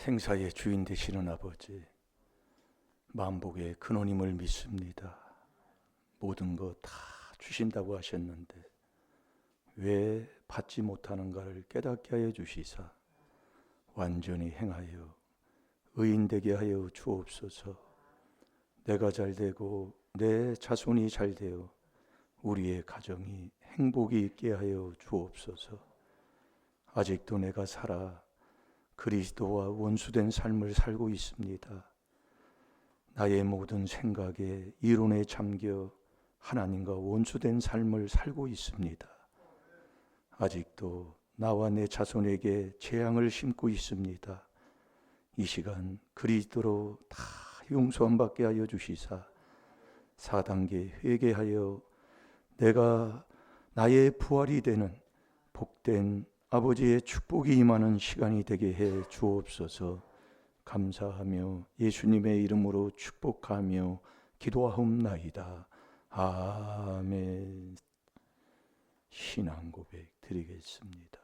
생사의 주인 되시는 아버지, 만복의 근원임을 믿습니다. 모든 것 다 주신다고 하셨는데 왜 받지 못하는가를 깨닫게 하여 주시사 완전히 행하여 의인되게 하여 주옵소서. 내가 잘되고 내 자손이 잘되어 우리의 가정이 행복이 있게 하여 주옵소서. 아직도 내가 살아 그리스도와 원수된 삶을 살고 있습니다. 나의 모든 생각에 이론에 잠겨 하나님과 원수된 삶을 살고 있습니다. 아직도 나와 내 자손에게 재앙을 심고 있습니다. 이 시간 그리스도로 다 용서함 받게 하여 주시사 4단계 회개하여 내가 나의 부활이 되는 복된 아버지의 축복이 임하는 시간이 되게 해 주옵소서. 감사하며 예수님의 이름으로 축복하며 기도하옵나이다. 아멘. 신앙 고백 드리겠습니다.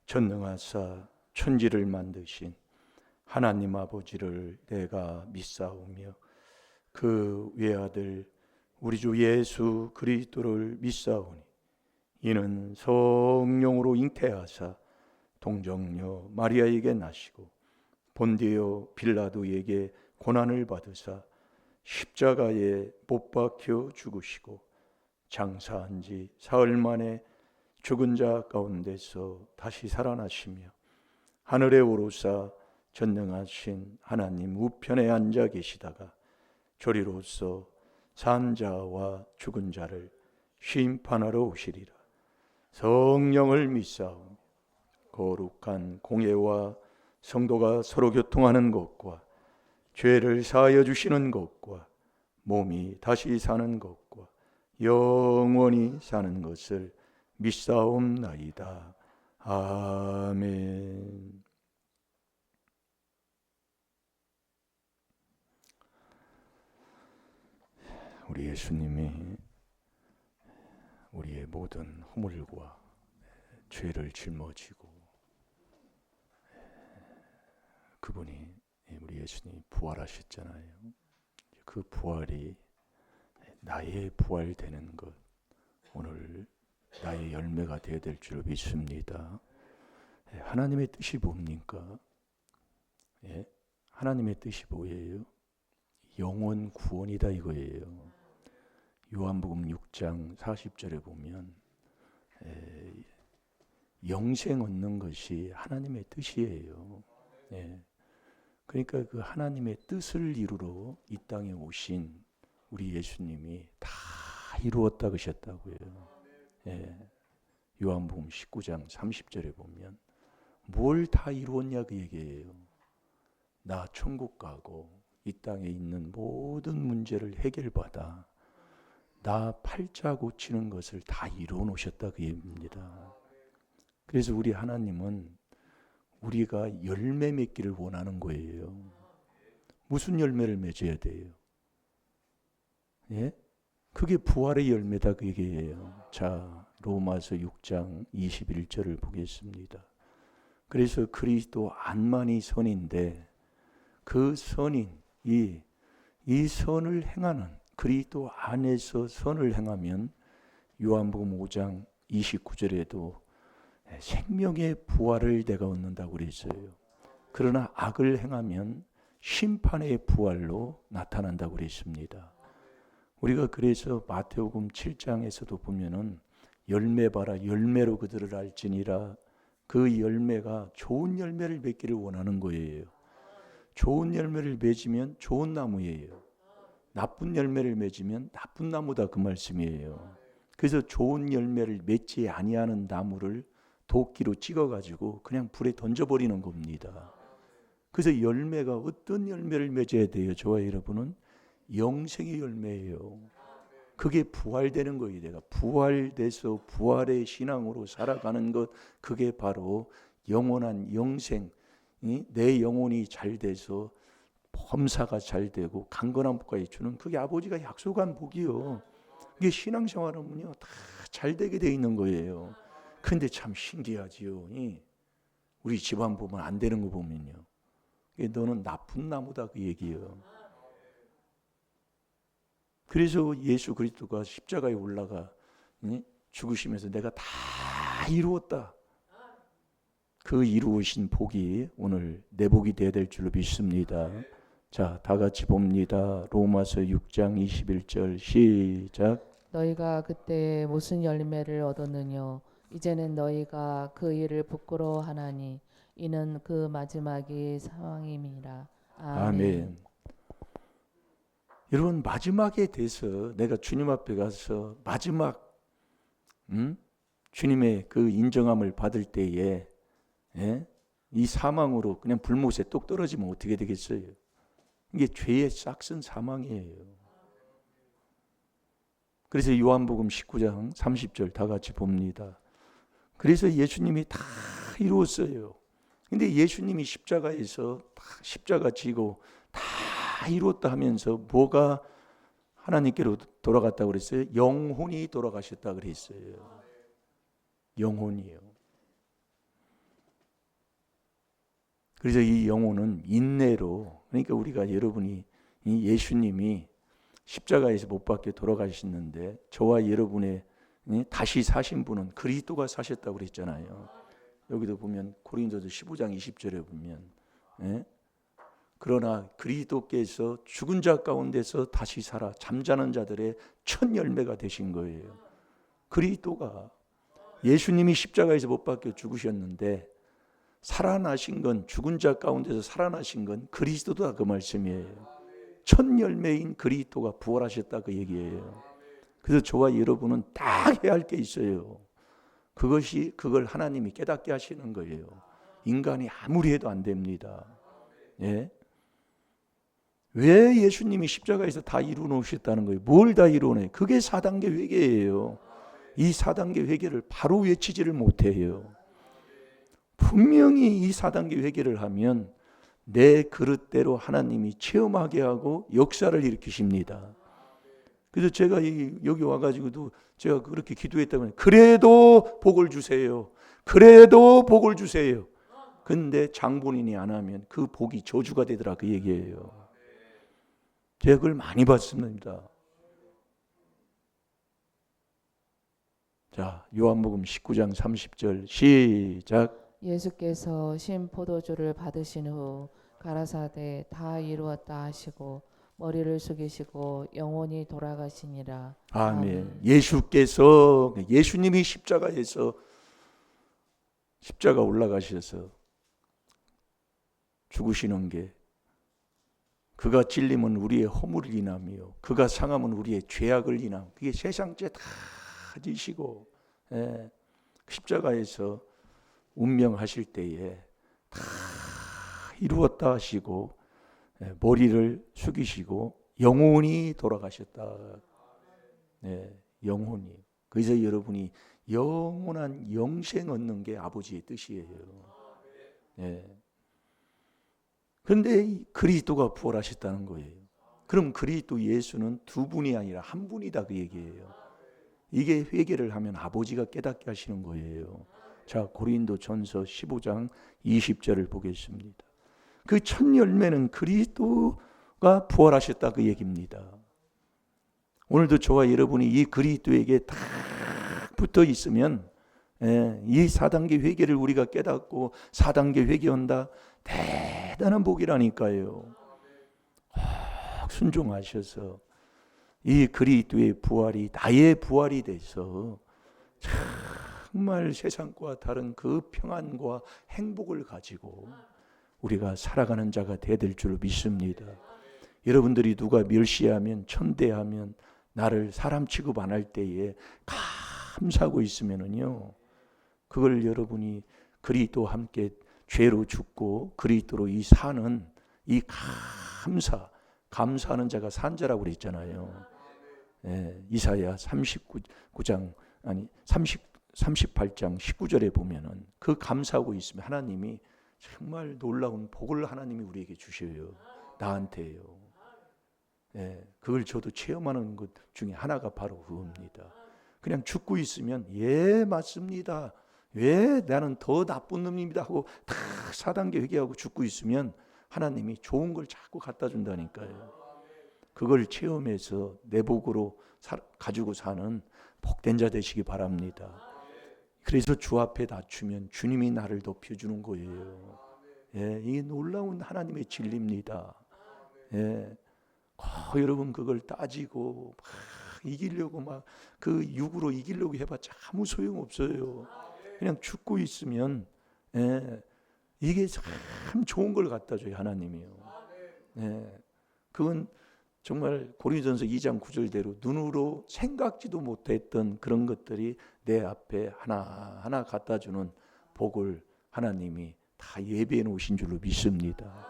전능하사 천지를 만드신 하나님 아버지를 내가 믿사오며 그 외아들 우리 주 예수 그리스도를 믿사오니 이는 성령으로 잉태하사 동정녀 마리아에게 나시고 본디오 빌라도에게 고난을 받으사 십자가에 못 박혀 죽으시고 장사한 지 사흘 만에 죽은 자 가운데서 다시 살아나시며 하늘에 오르사 전능하신 하나님 우편에 앉아 계시다가 저리로서 산 자와 죽은 자를 심판하러 오시리라. 성령을 믿사오며 거룩한 공예와 성도가 서로 교통하는 것과 죄를 사하여 주시는 것과 몸이 다시 사는 것과 영원히 사는 것을 믿사옵나이다. 아멘. 우리 예수님이 우리의 모든 허물과 죄를 짊어지고 그분이 우리 예수님이 부활하셨잖아요. 그 부활이 나의 부활되는 것, 오늘 나의 열매가 되어야 될 줄 믿습니다. 하나님의 뜻이 뭡니까? 하나님의 뜻이 뭐예요? 영원 구원이다 이거예요. 요한복음 6장 40절에 보면 영생 얻는 것이 하나님의 뜻이에요. 그러니까 그 하나님의 뜻을 이루러 이 땅에 오신 우리 예수님이 다 이루었다 그러셨다고요. 요한복음 19장 30절에 보면 뭘 다 이루었냐 그 얘기예요. 나 천국 가고 이 땅에 있는 모든 문제를 해결받아 나 팔자 고치는 것을 다 이루어 놓으셨다 그 얘기입니다. 그래서 우리 하나님은 우리가 열매 맺기를 원하는 거예요. 무슨 열매를 맺어야 돼요? 그게 부활의 열매다 그 얘기예요. 자, 로마서 6장 21절을 보겠습니다. 그래서 그리스도 안만이 선인데 그 선인 이 선을 행하는 그리스도 안에서 선을 행하면 요한복음 5장 29절에도 생명의 부활을 내가 얻는다고 그랬어요. 그러나 악을 행하면 심판의 부활로 나타난다고 그랬습니다. 우리가 그래서 마태복음 7장에서도 보면은 열매 봐라 열매로 그들을 알지니라. 그 열매가 좋은 열매를 맺기를 원하는 거예요. 좋은 열매를 맺으면 좋은 나무예요. 나쁜 열매를 맺으면 나쁜 나무다 그 말씀이에요. 그래서 좋은 열매를 맺지 아니하는 나무를 도끼로 찍어가지고 그냥 불에 던져버리는 겁니다. 그래서 열매가 어떤 열매를 맺어야 돼요? 저와 여러분은 영생의 열매예요. 그게 부활되는 거예요. 내가 부활돼서 부활의 신앙으로 살아가는 것, 그게 바로 영원한 영생. 내 영혼이 잘 돼서 범사가 잘 되고 강건한 복까지 주는 그게 아버지가 약속한 복이요. 이게 신앙생활은요 다 잘 되게 돼 있는 거예요. 근데 참 신기하지요. 우리 집안 보면 안 되는 거 보면요. 너는 나쁜 나무다 그 얘기예요. 그래서 예수 그리스도가 십자가에 올라가 죽으시면서 내가 다 이루었다. 그 이루어진 복이 오늘 내 복이 되어야 될 줄로 믿습니다. 자, 다 같이 봅니다. 로마서 6장 21절 시작. 너희가 그때 무슨 열매를 얻었느뇨? 이제는 너희가 그 일을 부끄러워하나니 이는 그 마지막이 사망임이라. 아멘. 여러분, 마지막에 대해서 내가 주님 앞에 가서 마지막 주님의 그 인정함을 받을 때에 이 사망으로 그냥 불못에 똑 떨어지면 어떻게 되겠어요? 이게 죄의 싹슨 사망이에요. 그래서 요한복음 19장 30절 다 같이 봅니다. 그래서 예수님이 다 이루었어요. 근데 예수님이 십자가에서 십자가 지고 다 이루었다 하면서 뭐가 하나님께로 돌아갔다고 그랬어요? 영혼이 돌아가셨다 그랬어요. 영혼이요. 그래서 이 영혼은 인내로, 그러니까 우리가 여러분이 이 예수님이 십자가에서 못 박혀 돌아가셨는데 저와 여러분의 다시 사신 분은 그리스도가 사셨다고 그랬잖아요. 여기도 보면 고린도서 15장 20절에 보면 그러나 그리스도께서 죽은 자 가운데서 다시 살아 잠자는 자들의 첫 열매가 되신 거예요. 그리스도가 예수님이 십자가에서 못 박혀 죽으셨는데 살아나신 건, 죽은 자 가운데서 살아나신 건 그리스도다 그 말씀이에요. 첫 열매인 그리스도가 부활하셨다 그 얘기예요. 그래서 저와 여러분은 딱 해야 할 게 있어요. 그걸 하나님이 깨닫게 하시는 거예요. 인간이 아무리 해도 안 됩니다. 예? 왜 예수님이 십자가에서 다 이루어 놓으셨다는 거예요? 뭘 다 이루어내? 그게 4단계 회개예요. 이 4단계 회개를 바로 외치지를 못해요. 분명히 이 4단계 회개를 하면 내 그릇대로 하나님이 체험하게 하고 역사를 일으키십니다. 그래서 제가 여기 와가지고도 제가 그렇게 기도했다고 그래도 복을 주세요. 그래도 복을 주세요. 근데 장본인이 안 하면 그 복이 저주가 되더라 그 얘기예요. 제가 그걸 많이 봤습니다. 자, 요한복음 19장 30절 시작. 예수께서 신 포도주를 받으신 후 가라사대 다 이루었다 하시고 머리를 숙이시고 영원히 돌아가시니라. 아멘. 예수께서, 예수님이 십자가에서 십자가 올라가셔서 죽으시는 게, 그가 찔림은 우리의 허물을 인하며 그가 상함은 우리의 죄악을 인하며 그게 세상 죄 다 지시고 십자가에서 운명하실 때에 다 이루었다 하시고 머리를 숙이시고 영원히 돌아가셨다. 영원히. 그래서 여러분이 영원한 영생 얻는 게 아버지의 뜻이에요. 그런데 그리스도가 부활하셨다는 거예요. 그럼 그리스도 예수는 두 분이 아니라 한 분이다 그 얘기예요. 이게 회개를 하면 아버지가 깨닫게 하시는 거예요. 자, 고린도전서 15장 20절을 보겠습니다. 그 첫 열매는 그리스도가 부활하셨다 그 얘기입니다. 오늘도 저와 여러분이 이 그리스도에게 딱 붙어 있으면 이 4단계 회개를 우리가 깨닫고 4단계 회개한다. 대단한 복이라니까요. 순종하셔서 이 그리스도의 부활이 나의 부활이 돼서 정말 세상과 다른 그 평안과 행복을 가지고 우리가 살아가는 자가 되어야 될 줄 믿습니다. 여러분들이 누가 멸시하면 천대하면 나를 사람 취급 안 할 때에 감사하고 있으면은요, 그걸 여러분이 그리스도와 함께 죄로 죽고 그리스도로 이 사는 이 감사하는 자가 산 자라고 그랬잖아요. 이사야 38장 19절에 보면은 그 감사하고 있으면 하나님이 정말 놀라운 복을 하나님이 우리에게 주셔요. 나한테요. 그걸 저도 체험하는 것 중에 하나가 바로 그겁니다. 그냥 죽고 있으면 맞습니다. 왜 나는 더 나쁜 놈입니다 하고 다 4단계 회개하고 죽고 있으면 하나님이 좋은 걸 자꾸 갖다 준다니까요. 그걸 체험해서 내복으로 가지고 사는 복된 자 되시기 바랍니다. 그래서 주 앞에 낮추면 주님이 나를 높여주는 거예요. 예, 이게 놀라운 하나님의 진리입니다. 예, 여러분 그걸 따지고 막 이기려고 막 그 육으로 이기려고 해봤자 아무 소용 없어요. 그냥 죽고 있으면 예, 이게 참 좋은 걸 갖다 줘요 하나님이요. 예, 그건 정말 고린도전서 2장 9절대로 눈으로 생각지도 못했던 그런 것들이 내 앞에 하나하나 갖다 주는 복을 하나님이 다 예비해 놓으신 줄로 믿습니다.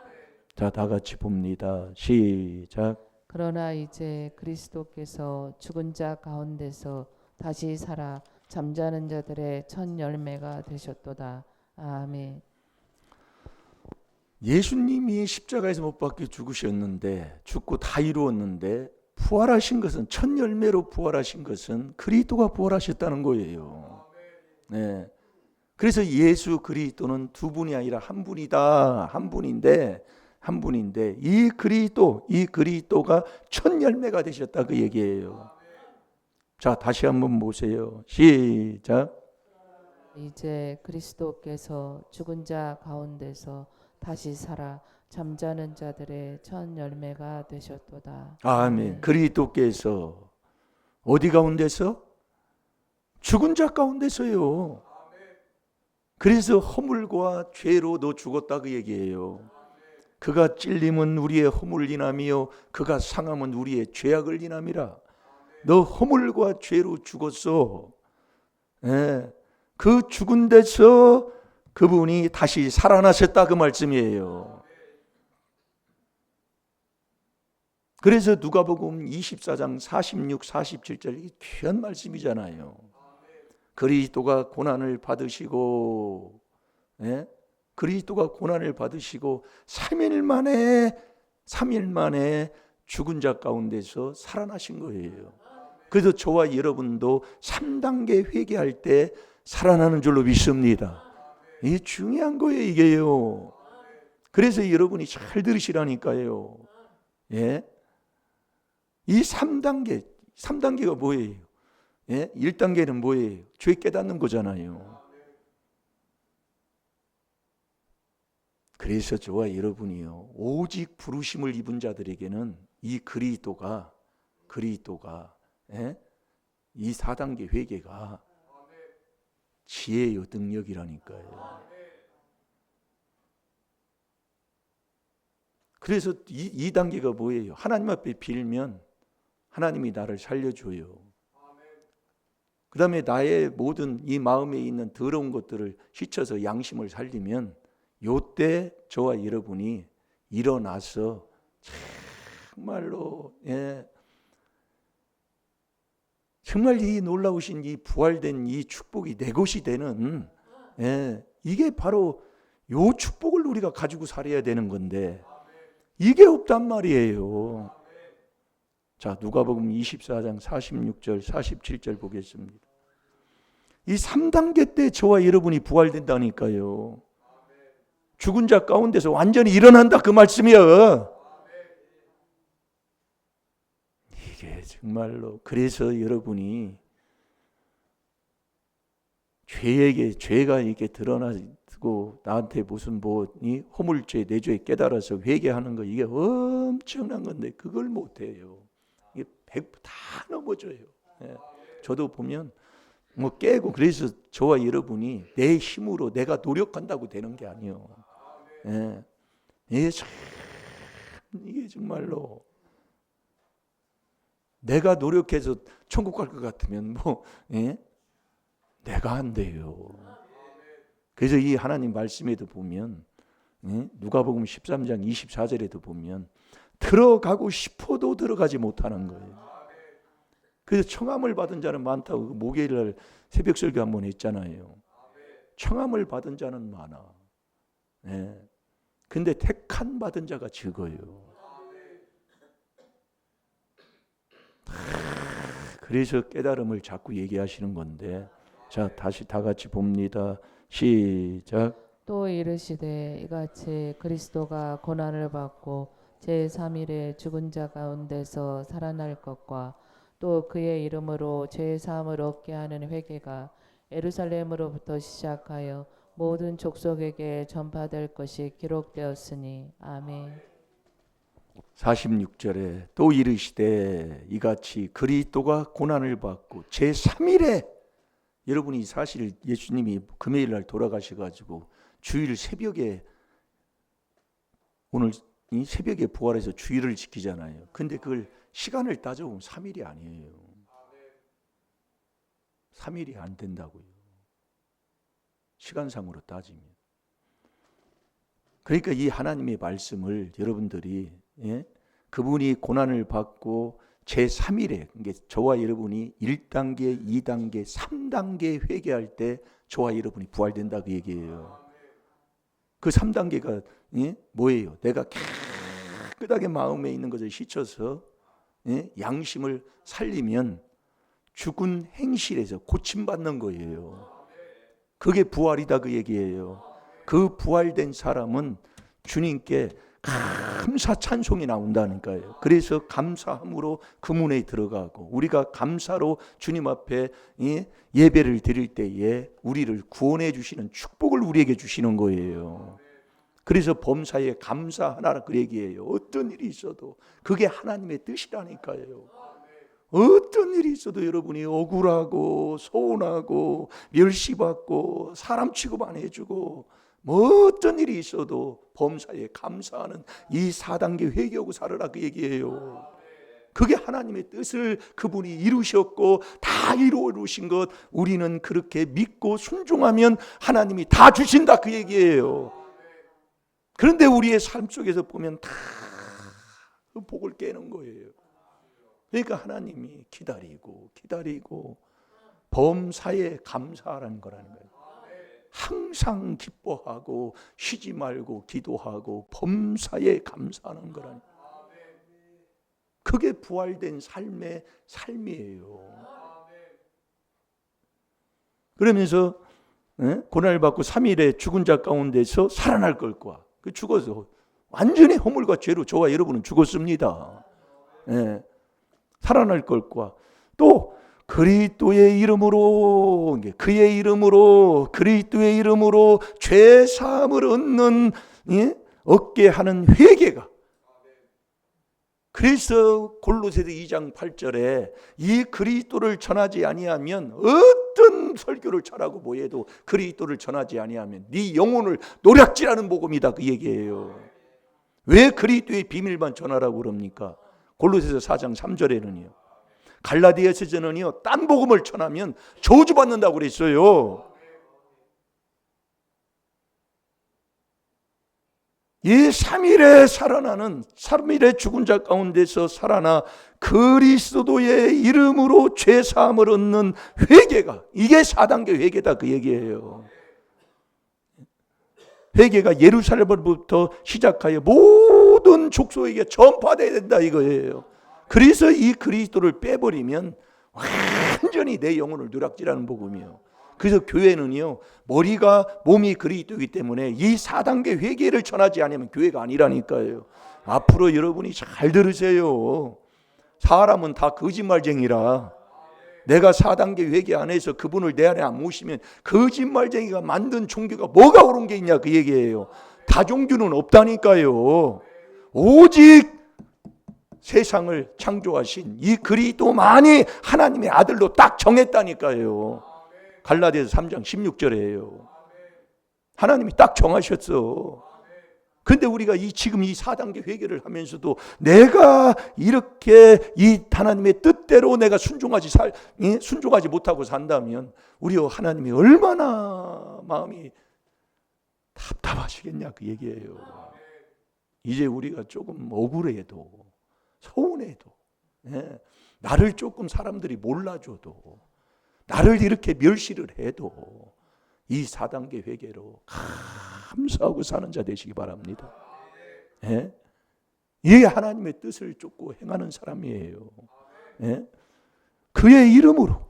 자, 다 같이 봅니다. 시작. 그러나 이제 그리스도께서 죽은 자 가운데서 다시 살아 잠자는 자들의 첫 열매가 되셨도다. 아멘. 예수님이 십자가에서 못 박혀 죽으셨는데 죽고 다 이루었는데 부활하신 것은 첫 열매로 부활하신 것은 그리스도가 부활하셨다는 거예요. 네. 그래서 예수 그리스도는 두 분이 아니라 한 분이다. 한 분인데 이 그리스도가 첫 열매가 되셨다 그 얘기예요. 자, 다시 한번 보세요. 시작. 이제 그리스도께서 죽은 자 가운데서 다시 살아 잠자는 자들의 첫 열매가 되셨도다. 아멘. 그리스도께서 어디 가운데서? 죽은 자 가운데서요. 그래서 허물과 죄로 너 죽었다 그 얘기예요. 그가 찔림은 우리의 허물을 인하며 그가 상함은 우리의 죄악을 인함이라. 너 허물과 죄로 죽었어. 예. 그 죽은 데서 그분이 다시 살아나셨다 그 말씀이에요. 그래서 누가복음 24장 46, 47절 이 귀한 말씀이잖아요. 그리스도가 고난을 받으시고, 예? 그리스도가 고난을 받으시고 3일 만에 죽은 자 가운데서 살아나신 거예요. 그래서 저와 여러분도 3단계 회개할 때 살아나는 줄로 믿습니다. 이게 중요한 거예요, 이게요. 그래서 여러분이 잘 들으시라니까요. 예? 이 3단계가 뭐예요? 예? 1단계는 뭐예요? 죄 깨닫는 거잖아요. 그래서 저와 여러분이요, 오직 부르심을 입은 자들에게는 이 그리스도가 예? 이 4단계 회개가 지혜요 능력이라니까요. 그래서 2단계가 뭐예요? 하나님 앞에 빌면 하나님이 나를 살려줘요. 그 다음에 나의 모든 이 마음에 있는 더러운 것들을 씻어서 양심을 살리면 요때 저와 여러분이 일어나서 정말로 정말 이 놀라우신 이 부활된 이 축복이 내 것이 되는 이게 바로 요 축복을 우리가 가지고 살아야 되는 건데 이게 없단 말이에요. 자, 누가복음 24장 46절 47절 보겠습니다. 이 3단계 때 저와 여러분이 부활된다니까요. 죽은 자 가운데서 완전히 일어난다 그 말씀이야. 이게 정말로 그래서 여러분이 죄가 이렇게 드러나고 나한테 무슨 이 허물죄 내 죄 깨달아서 회개하는 거 이게 엄청난 건데 그걸 못해요. 이게 100% 다 넘어져요. 저도 보면 뭐 깨고 그래서 저와 여러분이 내 힘으로 내가 노력한다고 되는 게 아니에요. 이게 정말로 내가 노력해서 천국 갈 것 같으면 내가 안 돼요. 그래서 이 하나님 말씀에도 보면 누가복음 13장 24절에도 보면 들어가고 싶어도 들어가지 못하는 거예요. 그래서 청함을 받은 자는 많다고 목요일날 새벽 설교 한번 했잖아요. 청함을 받은 자는 많아. 근데 택한 받은 자가 적어요. 그래서 깨달음을 자꾸 얘기하시는 건데 자, 다시 다 같이 봅니다. 시작. 또 이르시되 이같이 그리스도가 고난을 받고 제3일에 죽은 자 가운데서 살아날 것과 또 그의 이름으로 죄 사함을 얻게 하는 회개가 예루살렘으로부터 시작하여 모든 족속에게 전파될 것이 기록되었으니 아멘. 46절에 또 이르시되 이같이 그리스도가 고난을 받고 제3일에, 여러분이 사실 예수님이 금요일 날 돌아가셔가지고 주일 새벽에, 오늘 이 새벽에 부활해서 주일을 지키잖아요. 근데 그걸 시간을 따져보면 3일이 아니에요. 3일이 안 된다고요. 시간상으로 따지면. 그러니까 이 하나님의 말씀을 여러분들이, 그분이 고난을 받고 제3일에, 그러니까 저와 여러분이 1단계, 2단계, 3단계 회개할 때 저와 여러분이 부활된다 그 얘기예요. 그 3단계가 뭐예요? 내가 깨끗하게 마음에 있는 것을 씻어서 양심을 살리면 죽은 행실에서 고침받는 거예요. 그게 부활이다 그 얘기예요. 그 부활된 사람은 주님께 감사 찬송이 나온다니까요. 그래서 감사함으로 그 문에 들어가고, 우리가 감사로 주님 앞에 예배를 드릴 때에 우리를 구원해 주시는 축복을 우리에게 주시는 거예요. 그래서 범사에 감사하라 그 얘기예요. 어떤 일이 있어도 그게 하나님의 뜻이라니까요. 어떤 일이 있어도 여러분이 억울하고 서운하고 멸시받고 사람 취급 안 해주고 뭐 어떤 일이 있어도 범사에 감사하는 이 4단계 회개하고 살아라 그 얘기예요. 그게 하나님의 뜻을 그분이 이루셨고 다 이루어주신 것, 우리는 그렇게 믿고 순종하면 하나님이 다 주신다 그 얘기예요. 그런데 우리의 삶 속에서 보면 다 그 복을 깨는 거예요. 그러니까 하나님이 기다리고 범사에 감사하라는 거라는 거예요. 항상 기뻐하고 쉬지 말고 기도하고 범사에 감사하는 거라는 거예요. 그게 부활된 삶의 삶이에요. 그러면서 고난을 받고 3일에 죽은 자 가운데서 살아날 것과, 그 죽어서 완전히 허물과 죄로 저와 여러분은 죽었습니다. 살아날 것과 또 그리스도의 이름으로, 그의 이름으로, 그리스도의 이름으로 죄 사함을 얻게 하는 회개가. 그래서 골로새서 2장 8절에 이 그리스도를 전하지 아니하면, 어떤 설교를 잘하고 뭐해도 그리스도를 전하지 아니하면 네 영혼을 노략질하는 복음이다 그 얘기예요. 왜 그리스도의 비밀만 전하라고 그럽니까? 골로새서 4장 3절에는요. 갈라디아서전은요, 딴 복음을 전하면 저주받는다고 그랬어요. 이 3일에 살아나는, 3일에 죽은 자 가운데서 살아나 그리스도의 이름으로 죄 사함을 얻는 회개가, 이게 4단계 회개다 그 얘기예요. 회개가 예루살렘부터 시작하여 모든 족속에게 전파되어야 된다 이거예요. 그래서 이 그리스도를 빼버리면 완전히 내 영혼을 누락질하는 복음이에요. 그래서 교회는요, 머리가 몸이 그리스도이기 때문에 이 4단계 회개를 전하지 않으면 교회가 아니라니까요. 앞으로 여러분이 잘 들으세요. 사람은 다 거짓말쟁이라, 내가 4단계 회개 안 해서 그분을 내 안에 안 모시면 거짓말쟁이가 만든 종교가 뭐가 옳은 게 있냐 그 얘기예요. 다종교는 없다니까요. 오직 세상을 창조하신 이 그리스도만이 하나님의 아들로 딱 정했다니까요. 갈라디아서 3장 16절이에요. 하나님이 딱 정하셨어. 근데 우리가 지금 이 4단계 회개를 하면서도 내가 이렇게 이 하나님의 뜻대로 내가 순종하지 못하고 산다면 우리 하나님이 얼마나 마음이 답답하시겠냐 그 얘기예요. 이제 우리가 조금 억울해도 서운해도, 나를 조금 사람들이 몰라줘도, 나를 이렇게 멸시를 해도 이 4단계 회개로 감사하고 사는 자 되시기 바랍니다. 이게 하나님의 뜻을 쫓고 행하는 사람이에요. 그의 이름으로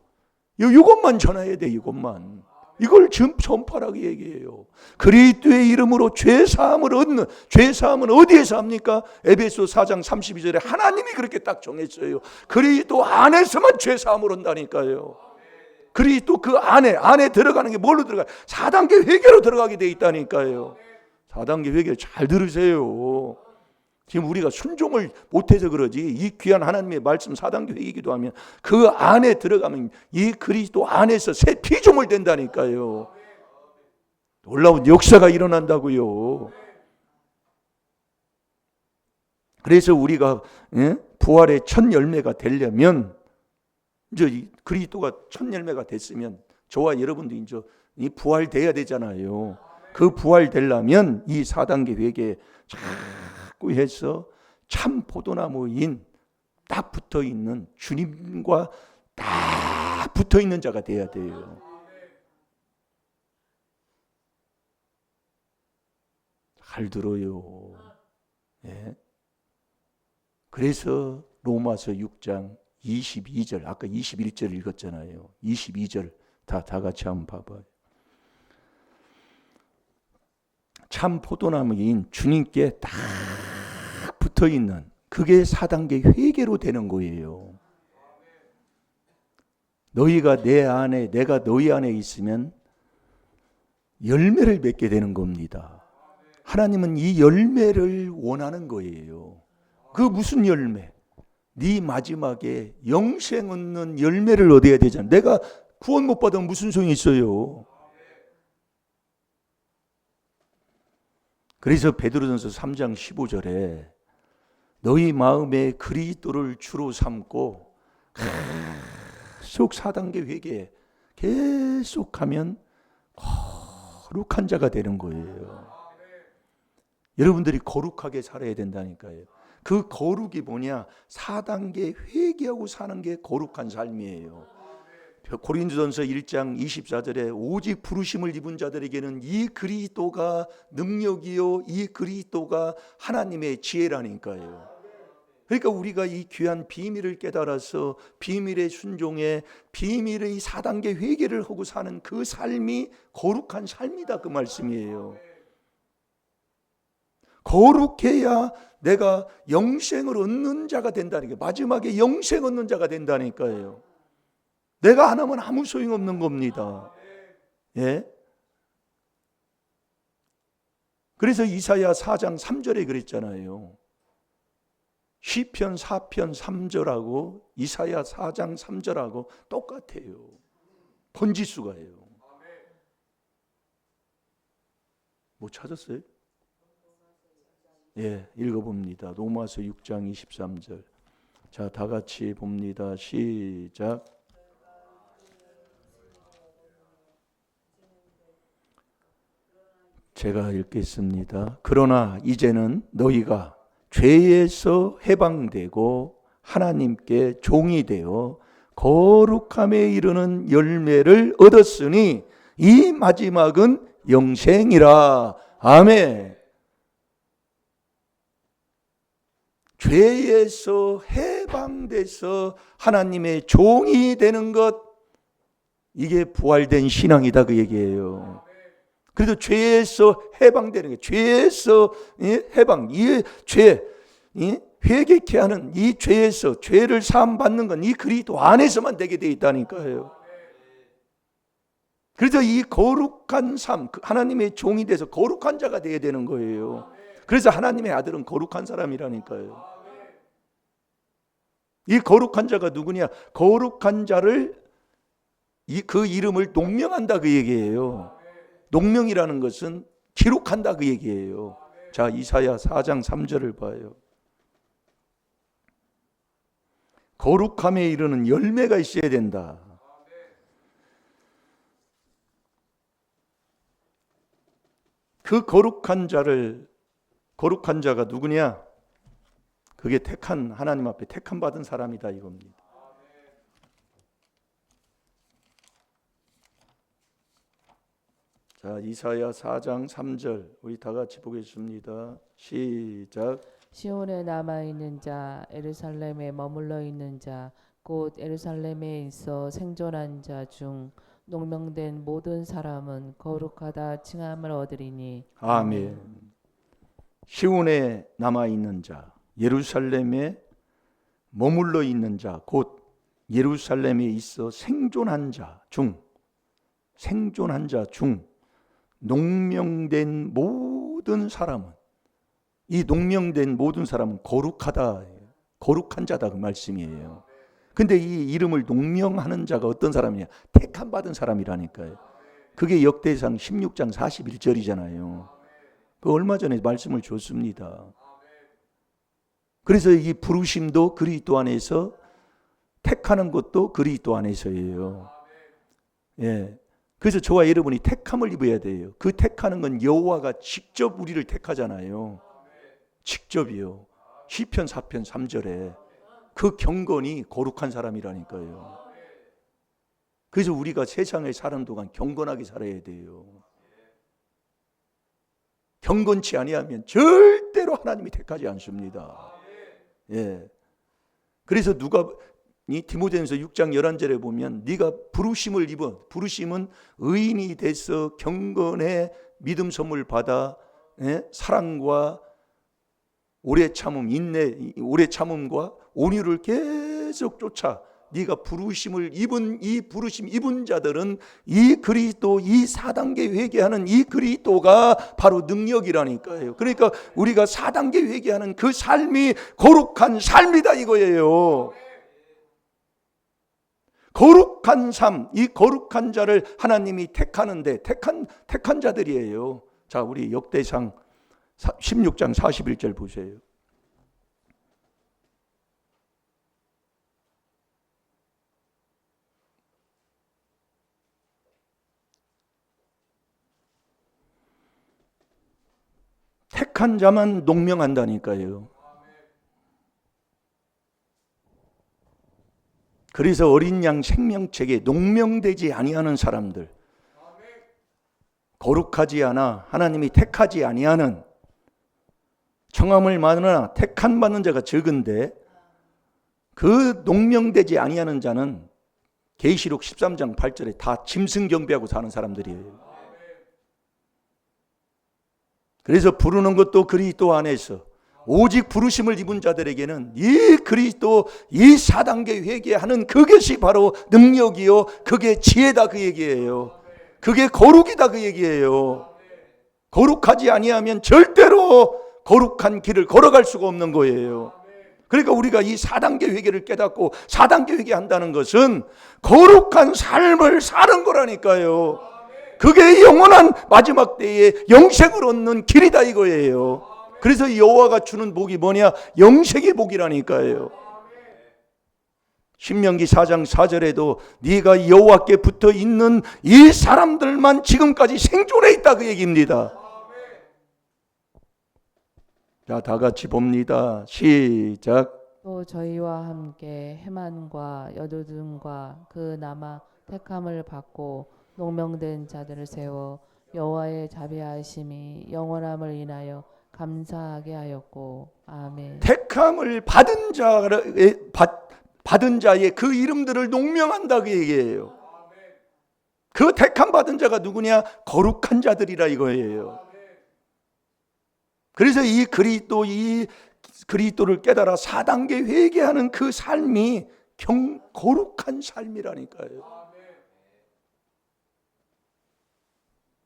이것만 전해야 돼. 이것만. 이걸 전파라고 얘기해요. 그리스도의 이름으로 죄사함을 얻는, 죄사함은 어디에서 합니까? 에베소 4장 32절에 하나님이 그렇게 딱 정했어요. 그리스도 안에서만 죄사함을 얻는다니까요. 그리스도 그 안에 들어가는 게 뭘로 들어가요? 4단계 회개로 들어가게 돼 있다니까요. 4단계 회개 잘 들으세요. 지금 우리가 순종을 못해서 그러지, 이 귀한 하나님의 말씀 4단계 회개기도 하면 그 안에 들어가면 이 그리스도 안에서 새 피조물 된다니까요. 놀라운 역사가 일어난다고요. 그래서 우리가 부활의 첫 열매가 되려면, 이제 그리스도가 첫 열매가 됐으면 저와 여러분도 이제 이 부활돼야 되잖아요. 그 부활되려면 이 4단계 회개에 자꾸 해서 참 포도나무인 딱 붙어 있는 주님과 딱 붙어 있는 자가 돼야 돼요. 잘 들어요. 예. 그래서 로마서 6장 22절, 아까 21절 읽었잖아요. 22절 다 같이 한번 봐봐요. 참 포도나무인 주님께 딱 붙어 있는 그게 4단계 회개로 되는 거예요. 너희가 내 안에, 내가 너희 안에 있으면 열매를 맺게 되는 겁니다. 하나님은 이 열매를 원하는 거예요. 그 무슨 열매? 네 마지막에 영생 얻는 열매를 얻어야 되잖아. 내가 구원 못 받으면 무슨 소용이 있어요? 그래서 베드로전서 3장 15절에 너희 마음에 그리스도를 주로 삼고 계속 4단계 회개 계속하면 거룩한 자가 되는 거예요. 여러분들이 거룩하게 살아야 된다니까요. 그 거룩이 뭐냐? 4단계 회개하고 사는 게 거룩한 삶이에요. 고린도전서 1장 24절에 오직 부르심을 입은 자들에게는 이 그리스도가 능력이요, 이 그리스도가 하나님의 지혜라니까요. 그러니까 우리가 이 귀한 비밀을 깨달아서 비밀의 순종에 비밀의 4단계 회개를 하고 사는 그 삶이 거룩한 삶이다, 그 말씀이에요. 거룩해야 내가 영생을 얻는 자가 된다니까요. 마지막에 영생 얻는 자가 된다니까요. 내가 안 하면 아무 소용없는 겁니다. 예? 그래서 이사야 4장 3절에 그랬잖아요. 시편 4편 3절하고 이사야 4장 3절하고 똑같아요. 번지수가예요. 뭐 찾았어요? 예, 읽어봅니다. 로마서 6장 23절. 자, 다 같이 봅니다. 시작. 제가 읽겠습니다. 그러나 이제는 너희가 죄에서 해방되고 하나님께 종이 되어 거룩함에 이르는 열매를 얻었으니 이 마지막은 영생이라. 아멘. 죄에서 해방돼서 하나님의 종이 되는 것, 이게 부활된 신앙이다, 그 얘기예요. 그래도 죄에서 해방되는 게, 죄에서 해방, 이 죄, 회개케 하는 이 죄에서 죄를 사함 받는 건 이 그리스도 안에서만 되게 돼 있다니까요. 그래서 이 거룩한 삶, 하나님의 종이 돼서 거룩한 자가 되어야 되는 거예요. 그래서 하나님의 아들은 거룩한 사람이라니까요. 이 거룩한 자가 누구냐? 거룩한 자를, 그 이름을 농명한다, 그 얘기예요. 농명이라는 것은 기록한다, 그 얘기예요. 자, 이사야 4장 3절을 봐요. 거룩함에 이르는 열매가 있어야 된다. 그 거룩한 자가 누구냐? 그게 택한, 하나님 앞에 택함 받은 사람이다, 이겁니다. 자, 이사야 4장 3절 우리 다 같이 보겠습니다. 시작. 시온에 남아 있는 자, 예루살렘에 머물러 있는 자, 곧 예루살렘에 있어 생존한 자 중 농명된 모든 사람은 거룩하다 칭함을 얻으리니. 아멘. 시온에 남아 있는 자, 예루살렘에 머물러 있는 자, 곧 예루살렘에 있어 생존한 자 중 농명된 모든 사람은, 이 농명된 모든 사람은 거룩하다, 거룩한 자다 그 말씀이에요. 근데 이 이름을 농명하는 자가 어떤 사람이냐? 택함 받은 사람이라니까요. 그게 역대상 16장 41절이잖아요. 그 얼마 전에 말씀을 줬습니다. 그래서 이 부르심도 그리스도 안에서, 택하는 것도 그리스도 안에서예요. 예. 그래서 저와 여러분이 택함을 입어야 돼요. 그 택하는 건 여호와가 직접 우리를 택하잖아요. 직접이요. 시편 4편 3절에 그 경건이 거룩한 사람이라니까요. 그래서 우리가 세상에 사는 동안 경건하게 살아야 돼요. 경건치 아니하면 절대로 하나님이 택하지 않습니다. 예. 그래서 디모데전서 6장 11절에 보면 네가 부르심을 입어, 부르심은 의인이 돼서 경건의 믿음 선물 받아, 사랑과 오래 참음, 인내, 오래 참음과 온유를 계속 쫓아 네가 부르심을 입은, 이 부르심 입은 자들은 이 그리스도, 이 4단계 회개하는 이 그리스도가 바로 능력이라니까요. 그러니까 우리가 4단계 회개하는 그 삶이 거룩한 삶이다 이거예요. 거룩한 삶, 이 거룩한 자를 하나님이 택하는데, 택한 자들이에요. 자, 우리 역대상 16장 41절 보세요. 택한 자만 농명한다니까요. 그래서 어린 양 생명책에 농명되지 아니하는 사람들, 거룩하지 않아 하나님이 택하지 아니하는, 청함을 많으나 택한 받는 자가 적은데 그 농명되지 아니하는 자는 계시록 13장 8절에 다 짐승 경배하고 사는 사람들이에요. 그래서 부르는 것도 그리스도 안에서, 오직 부르심을 입은 자들에게는 이 그리스도, 이 4단계 회개하는 그것이 바로 능력이요, 그게 지혜다 그 얘기예요. 그게 거룩이다 그 얘기예요. 거룩하지 아니하면 절대로 거룩한 길을 걸어갈 수가 없는 거예요. 그러니까 우리가 이 4단계 회개를 깨닫고 4단계 회개한다는 것은 거룩한 삶을 사는 거라니까요. 그게 영원한 마지막 때에 영생을 얻는 길이다 이거예요. 그래서 여호와가 주는 복이 뭐냐? 영생의 복이라니까요. 신명기 4장 4절에도 네가 여호와께 붙어 있는 이 사람들만 지금까지 생존해 있다 그 얘기입니다. 자, 다 같이 봅니다. 시작. 또 저희와 함께 해만과 여두둔과 그 남아 택함을 받고 농명된 자들을 세워 여호와의 자비하심이 영원함을 인하여 감사하게 하였고. 아멘. 택함을 받은 자의 그 이름들을 농명한다 그 얘기예요. 그 택함 받은 자가 누구냐? 거룩한 자들이라 이거예요. 그래서 이 그리스도를 깨달아 4단계 회개하는 그 삶이 거룩한 삶이라니까요.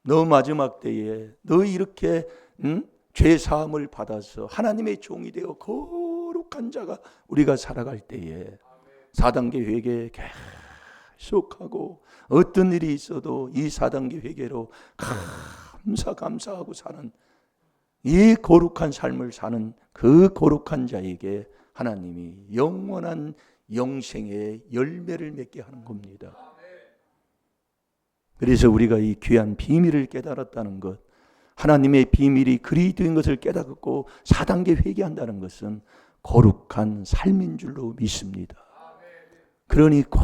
너 마지막 때에 너 이렇게 죄 사함을 받아서 하나님의 종이 되어 거룩한 자가 우리가 살아갈 때에 4단계 회개 계속하고 어떤 일이 있어도 이 4단계 회개로 감사하고 사는 이 거룩한 삶을 사는 그 거룩한 자에게 하나님이 영원한 영생의 열매를 맺게 하는 겁니다. 그래서 우리가 이 귀한 비밀을 깨달았다는 것, 하나님의 비밀이 그리스도인 것을 깨닫고 4단계 회개한다는 것은 거룩한 삶인 줄로 믿습니다. 그러니 꼭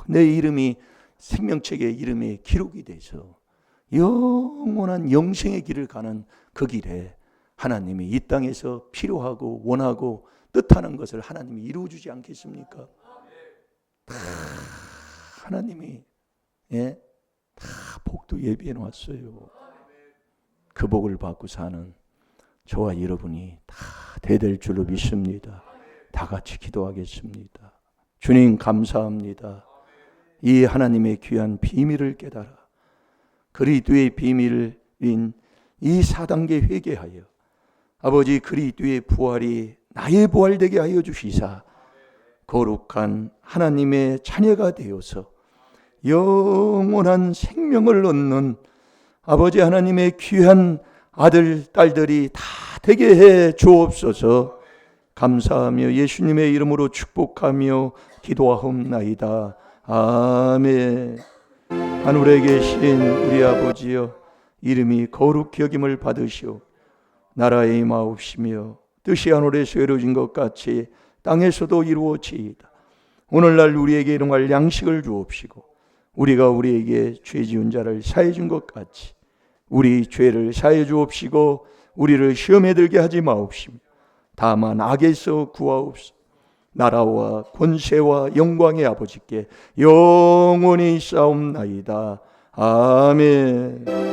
내 이름이 생명책의 이름에 기록이 돼서 영원한 영생의 길을 가는 그 길에 하나님이 이 땅에서 필요하고 원하고 뜻하는 것을 하나님이 이루어주지 않겠습니까? 다 하나님이 다 복도 예비해 놨어요. 그 복을 받고 사는 저와 여러분이 다 되될 줄로 믿습니다. 다 같이 기도하겠습니다. 주님 감사합니다. 이 하나님의 귀한 비밀을 깨달아 그리스도의 비밀인 이 4단계 회개하여 아버지 그리스도의 부활이 나의 부활 되게 하여 주시사 거룩한 하나님의 자녀가 되어서 영원한 생명을 얻는 아버지 하나님의 귀한 아들 딸들이 다 되게 해 주옵소서. 감사하며 예수님의 이름으로 축복하며 기도하옵나이다. 아멘. 하늘에 계신 우리 아버지여, 이름이 거룩히 여김을 받으시오. 나라의 임하옵시며 뜻이 하늘에서 이루어진 것 같이 땅에서도 이루어지이다. 오늘날 우리에게 일용할 양식을 주옵시고 우리가 우리에게 죄 지은 자를 사해 준 것 같이 우리 죄를 사해 주옵시고 우리를 시험에 들게 하지 마옵시며 다만 악에서 구하옵소서. 나라와 권세와 영광의 아버지께 영원히 싸움나이다. 아멘.